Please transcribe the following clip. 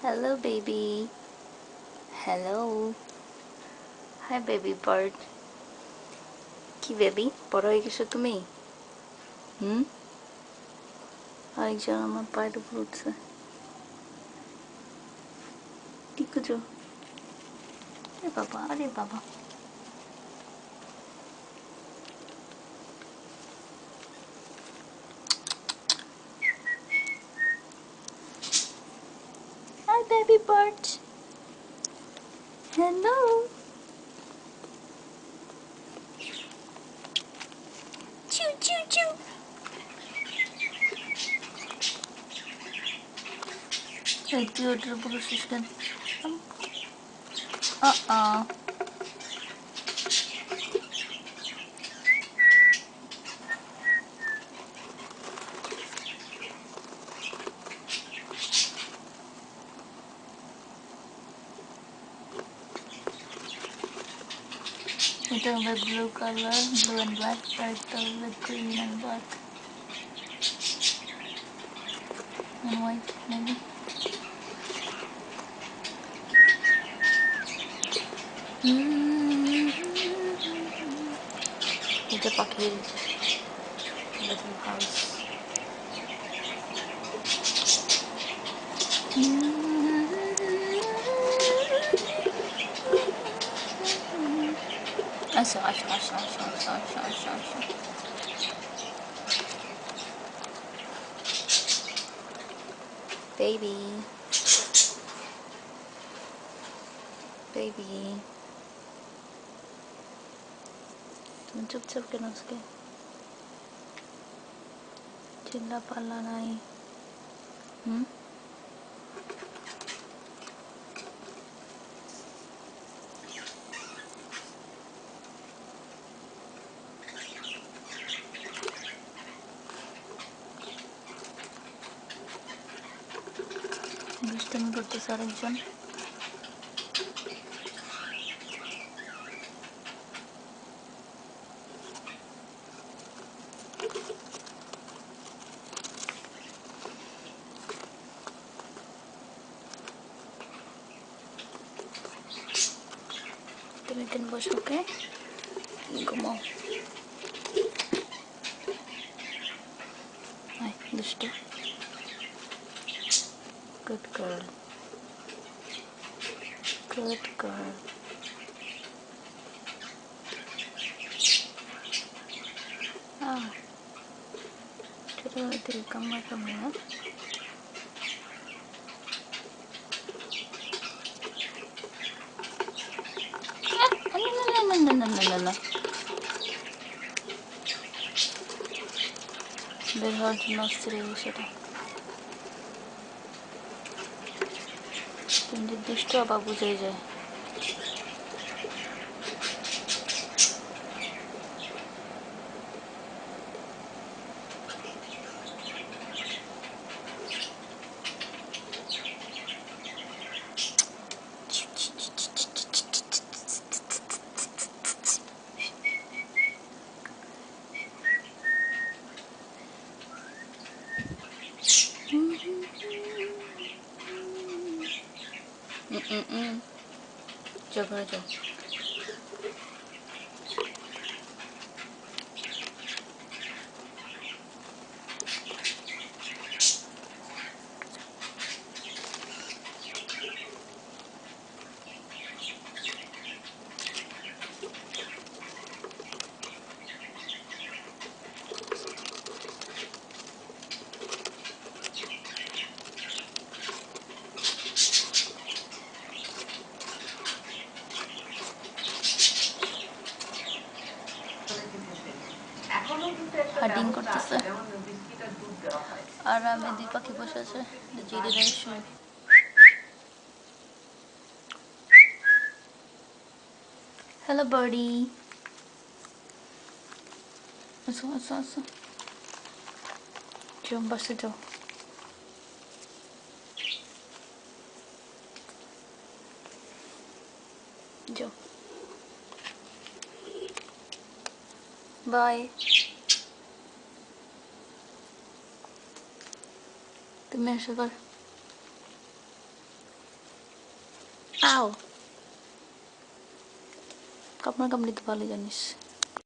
Hello, baby. Hello. Hi, baby bird. কি baby বড় হয়ে গেছো তুমি? আরেকজন আমার পায়ের উপর উঠছে। টিকুজো। আরে বাবা, আরে বাবা। Hi, baby bird. Hello. Choo choo choo. এই তুই ওটার উপর উঠছিস কেন? এটা হবে blue color, blue and black, এটা হবে green and black and white maybe. এটা পাখির little house. আসো আসো আসো আসো আসো আসো আসো আসো baby baby তুমি চুপচাপ কেন আজকে? চিল্লা পাল্লা নাই। দুষ্টামি করতেছে আরেকজন। তুমি কেন বসো? ওকে ঘুমাও। আয় দুষ্ট। Good girl, good girl. ছোট থেকে কামড়া কামড়া না। বের হওয়ার জন্য অস্থির হয়ে গেছে এটা। তুমি যে দুষ্ট আবার বুঝে যায়। যাও ঘরে যাও। হাডিং করতেছে আর আমি দুই পাখি বসে আছে জিরিদের শুয়ে। হ্যালো বার্ডি, আসো আসো আসো। যাও বাসে যাও। যাও বাই। তুমি আসো ঘর। আও কামড় কামড়ি তো ভালো জানিস